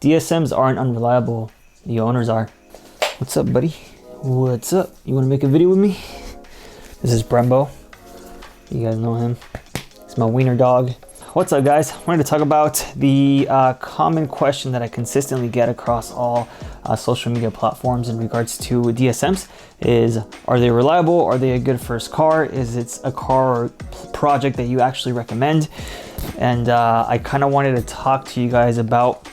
DSMs aren't unreliable, the owners are. What's up, buddy? What's up? You want to make a video with me? This is Brembo. You guys know him. It's my wiener dog. What's up, guys? I wanted to talk about the common question that I consistently get across all social media platforms in regards to DSMs is, are they reliable? Are they a good first car? Is it a car or project that you actually recommend? And I kind of wanted to talk to you guys about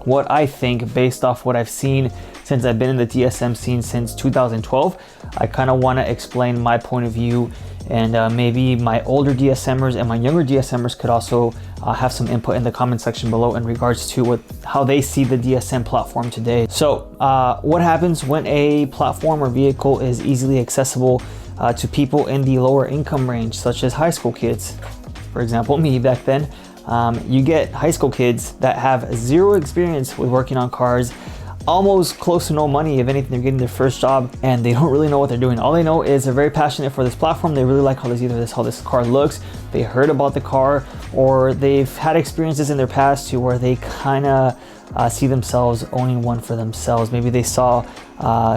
what I think based off what I've seen since I've been in the DSM scene since 2012. I kind of want to explain my point of view, and maybe my older DSMers and my younger DSMers could also have some input in the comment section below in regards to how they see the DSM platform today. So what happens when a platform or vehicle is easily accessible to people in the lower income range, such as high school kids? For example, me back then. You get high school kids that have zero experience with working on cars, almost close to no money. If anything, they're getting their first job and they don't really know what they're doing. All they know is they're very passionate for this platform. They really like how this car looks. They heard about the car, or they've had experiences in their past to where they kind of see themselves owning one for themselves. Maybe they saw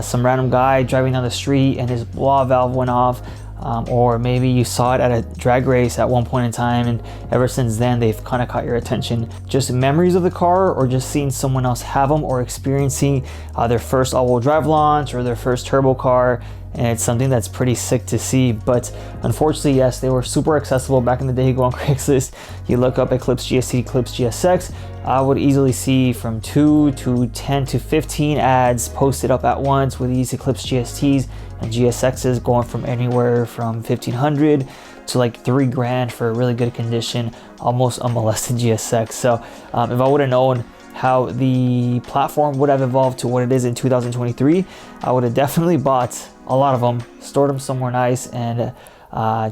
some random guy driving down the street and his blah valve went off. Or maybe you saw it at a drag race at one point in time, and ever since then they've kind of caught your attention. Just memories of the car, or just seeing someone else have them, or experiencing their first all-wheel drive launch or their first turbo car, and it's something that's pretty sick to see. But unfortunately, yes, they were super accessible back in the day. You go on Craigslist, you look up Eclipse GST, Eclipse GSX, I would easily see from 2 to 10 to 15 ads posted up at once with these Eclipse GSTs and GSXs going from anywhere from 1,500 to like $3,000 for a really good condition, almost unmolested GSX. So if I would have known how the platform would have evolved to what it is in 2023, I would have definitely bought a lot of them, stored them somewhere nice, and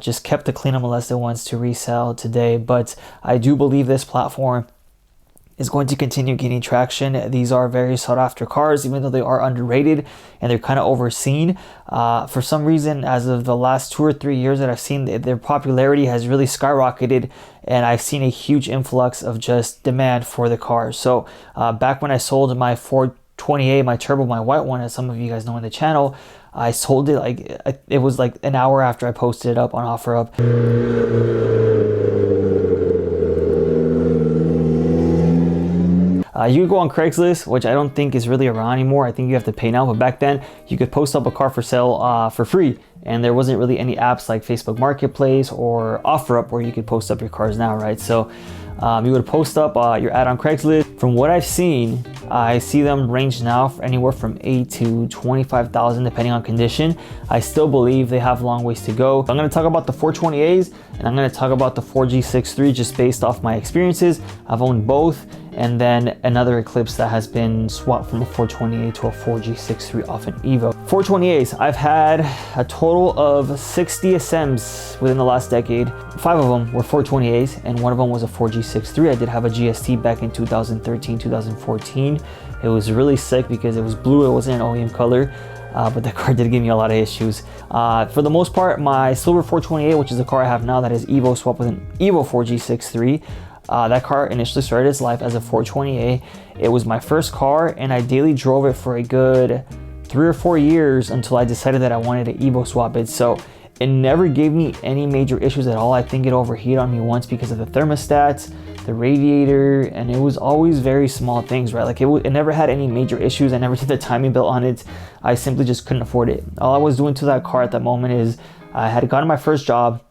just kept the clean unmolested ones to resell today. But I do believe this platform is going to continue gaining traction. These are very sought after cars, even though they are underrated and they're kind of overseen. For some reason, as of the last 2 or 3 years that I've seen, their popularity has really skyrocketed, and I've seen a huge influx of just demand for the cars. So back when I sold my 428, my turbo, my white one, as some of you guys know in the channel, I sold it it was like an hour after I posted it up on OfferUp. You go on Craigslist, which I don't think is really around anymore. I think you have to pay now, but back then you could post up a car for sale for free, and there wasn't really any apps like Facebook Marketplace or OfferUp where you could post up your cars now, right? So you would post up your ad on Craigslist. From what I've seen, I see them range now for anywhere from 8 to 25,000 depending on condition. I still believe they have long ways to go. I'm going to talk about the 420As, and I'm going to talk about the 4G63 just based off my experiences. I've owned both, and then another Eclipse that has been swapped from a 428 to a 4G63 off an Evo. 420As, I've had a total of 6 DSMs within the last decade. 5 of them were 420As, and one of them was a 4G63. I did have a GST back in 2013, 2014. It was really sick because it was blue, it wasn't an OEM color. But the car did give me a lot of issues. For the most part, my silver 428, which is the car I have now that is Evo swapped with an Evo 4G63, that car initially started its life as a 420A. It was my first car, and I daily drove it for a good 3 or 4 years until I decided that I wanted to Evo swap it. So it never gave me any major issues at all. I think it overheated on me once because of the thermostats, the radiator, and it was always very small things, right? Like it never had any major issues. I never did the timing belt on it. I simply just couldn't afford it. All I was doing to that car at that moment is I had gotten my first job,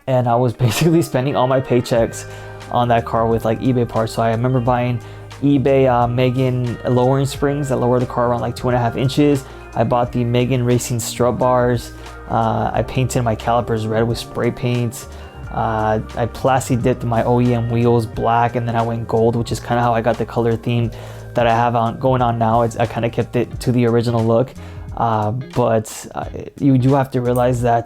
and I was basically spending all my paychecks on that car with like eBay parts. So I remember buying eBay Megan lowering springs that lower the car around like 2.5 inches. I bought the Megan racing strut bars. I painted my calipers red with spray paint. I plasti dipped my OEM wheels black, and then I went gold, which is kind of how I got the color theme that I have going on now. I kind of kept it to the original look, but you do have to realize that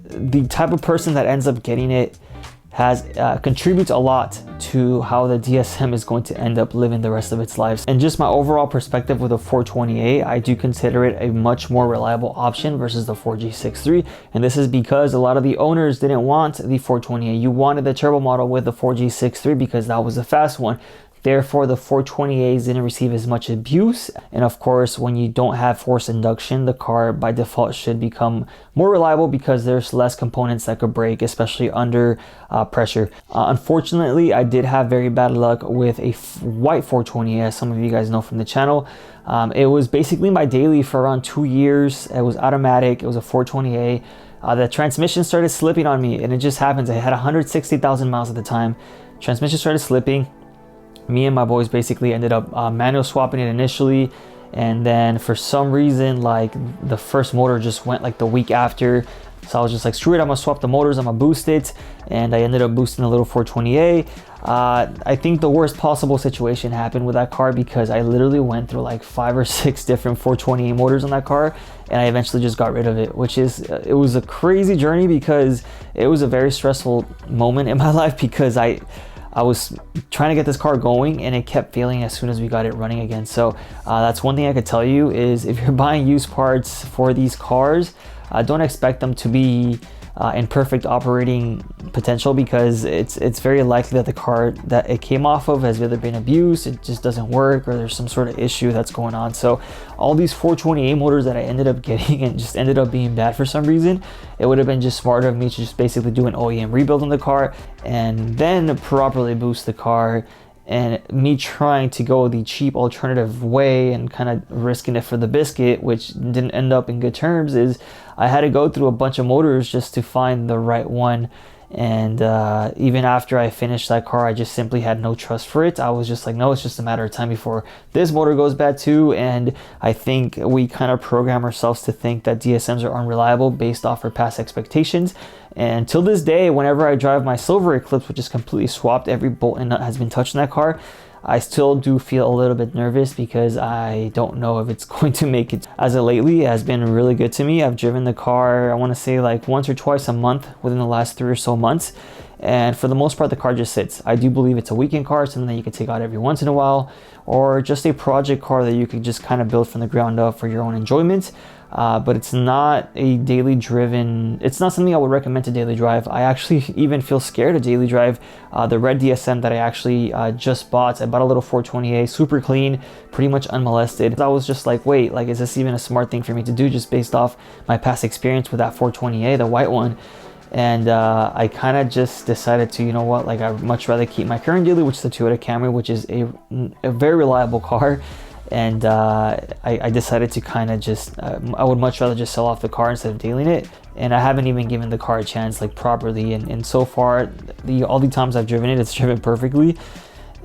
the type of person that ends up getting it contributes a lot to how the DSM is going to end up living the rest of its life. And just my overall perspective with a 420A, I do consider it a much more reliable option versus the 4G63. And this is because a lot of the owners didn't want the 420A. You wanted the turbo model with the 4G63 because that was the fast one. Therefore, the 420As didn't receive as much abuse. And of course, when you don't have forced induction, the car by default should become more reliable because there's less components that could break, especially under pressure. Unfortunately, I did have very bad luck with a white 420, as some of you guys know from the channel. It was basically my daily for around 2 years. It was automatic. It was a 420A. The transmission started slipping on me, and it just happens. I had 160,000 miles at the time. Transmission started slipping. Me and my boys basically ended up manual swapping it initially, and then for some reason, like, the first motor just went like the week after. So I was just like, screw it, I'm gonna swap the motors, I'm gonna boost it, and I ended up boosting the little 420A. I think the worst possible situation happened with that car because I literally went through like 5 or 6 different 420A motors on that car, and I eventually just got rid of it, which is, it was a crazy journey because it was a very stressful moment in my life because I was trying to get this car going and it kept failing as soon as we got it running again. So that's one thing I could tell you is if you're buying used parts for these cars, don't expect them to be in perfect operating potential because it's very likely that the car that it came off of has either been abused, it just doesn't work, or there's some sort of issue that's going on. So all these 420A motors that I ended up getting and just ended up being bad for some reason, it would have been just smarter of me to just basically do an OEM rebuild on the car and then properly boost the car. And me trying to go the cheap alternative way and kind of risking it for the biscuit, which didn't end up in good terms, is I had to go through a bunch of motors just to find the right one. And even after I finished that car, I just simply had no trust for it. I was just like, no, it's just a matter of time before this motor goes bad too. And I think we kind of program ourselves to think that DSMs are unreliable based off our past expectations. And till this day, whenever I drive my silver Eclipse, which is completely swapped, every bolt and nut has been touched in that car, I still do feel a little bit nervous because I don't know if it's going to make it. As of lately, it has been really good to me. I've driven the car, I want to say like once or twice a month within the last 3 or so months. And for the most part, the car just sits. I do believe it's a weekend car, something that you can take out every once in a while, or just a project car that you could just kind of build from the ground up for your own enjoyment. But it's not a daily driven, it's not something I would recommend to daily drive. I actually even feel scared to daily drive. The red DSM that I actually just bought, I bought a little 420A, super clean, pretty much unmolested. I was just like, wait, like, is this even a smart thing for me to do just based off my past experience with that 420A, the white one? And I kind of just decided to, you know what, like, I'd much rather keep my current daily, which is the Toyota Camry, which is a very reliable car. And I decided to kind of just, I would much rather just sell off the car instead of dealing it. And I haven't even given the car a chance, like, properly. And so far, all the times I've driven it, it's driven perfectly.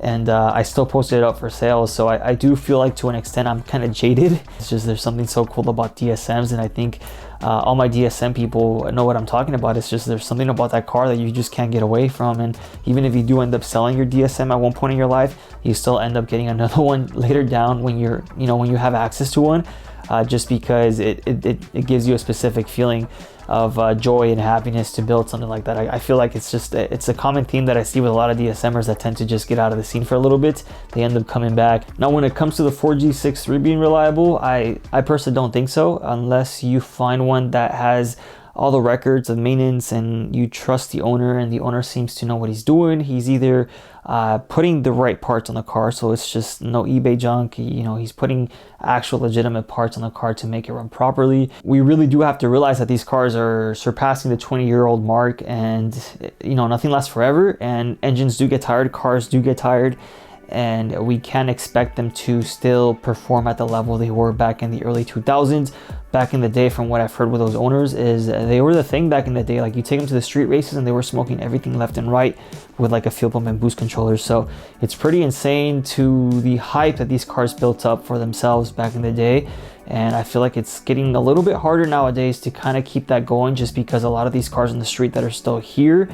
And I still posted it up for sale. So I do feel like to an extent I'm kind of jaded. It's just there's something so cool about DSMs, and I think all my DSM people know what I'm talking about. It's just there's something about that car that you just can't get away from. And even if you do end up selling your DSM at one point in your life, you still end up getting another one later down when you're, you know, when you have access to one, just because it gives you a specific feeling of joy and happiness to build something like that. I feel like it's a common theme that I see with a lot of DSMers that tend to just get out of the scene for a little bit. They end up coming back. Now, when it comes to the 4G63 being reliable, I personally don't think so, unless you find one that has all the records of maintenance and you trust the owner and the owner seems to know what he's doing. He's either putting the right parts on the car, so it's just no eBay junk. You know, he's putting actual legitimate parts on the car to make it run properly. We really do have to realize that these cars are surpassing the 20-year-old mark, and you know, nothing lasts forever, and engines do get tired, cars do get tired, and we can't expect them to still perform at the level they were back in the early 2000s. Back in the day, from what I've heard with those owners, is they were the thing back in the day. Like, you take them to the street races and they were smoking everything left and right with like a fuel pump and boost controllers. So it's pretty insane to the hype that these cars built up for themselves back in the day. And I feel like it's getting a little bit harder nowadays to kind of keep that going, just because a lot of these cars on the street that are still here,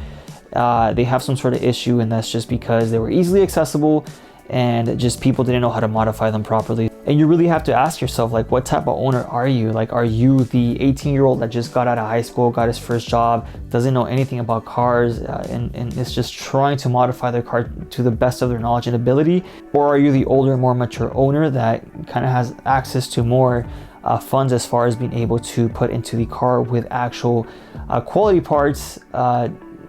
they have some sort of issue, and that's just because they were easily accessible and just people didn't know how to modify them properly. And you really have to ask yourself, like, what type of owner are you? Like, are you the 18-year-old that just got out of high school, got his first job, doesn't know anything about cars, and is just trying to modify their car to the best of their knowledge and ability? Or are you the older, more mature owner that kind of has access to more funds as far as being able to put into the car with actual quality parts?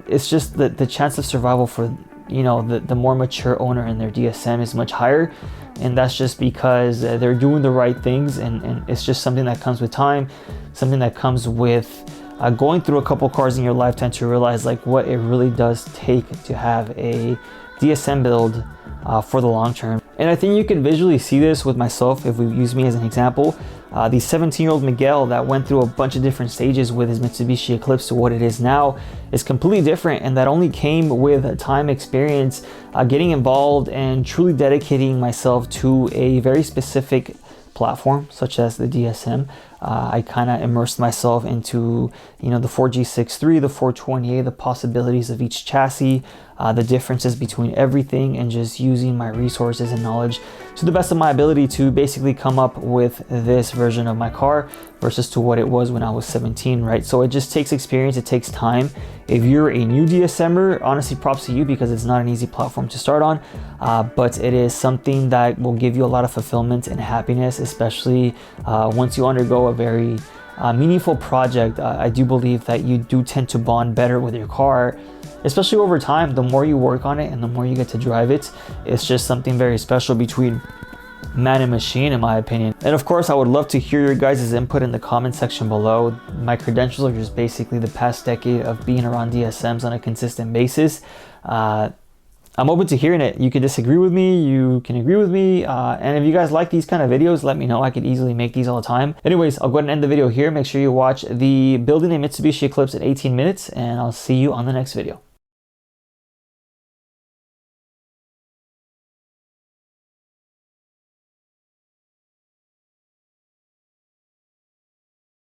It's just the chance of survival for you know, the more mature owner in their DSM is much higher. And that's just because they're doing the right things, and it's just something that comes with time, something that comes with going through a couple cars in your lifetime to realize like what it really does take to have a DSM build for the long term. And I think you can visually see this with myself if we use me as an example. The 17-year-old Miguel that went through a bunch of different stages with his Mitsubishi Eclipse to what it is now is completely different, and that only came with time, experience, getting involved and truly dedicating myself to a very specific platform such as the DSM. I kind of immersed myself into, you know, the 4G63, the 420A, the possibilities of each chassis, the differences between everything, and just using my resources and knowledge to the best of my ability to basically come up with this version of my car versus to what it was when I was 17, right? So it just takes experience, it takes time. If you're a new DSMer, honestly, props to you, because it's not an easy platform to start on, but it is something that will give you a lot of fulfillment and happiness, especially once you undergo a very meaningful project. I do believe that you do tend to bond better with your car, especially over time. The more you work on it and the more you get to drive it, it's just something very special between man and machine, in my opinion. And of course, I would love to hear your guys' input in the comment section below. My credentials are just basically the past decade of being around DSMs on a consistent basis. I'm open to hearing it. You can disagree with me, you can agree with me, and if you guys like these kind of videos, let me know. I could easily make these all the time. Anyways, I'll go ahead and end the video here. Make sure you watch the building a Mitsubishi Eclipse in 18 minutes, and I'll see you on the next video.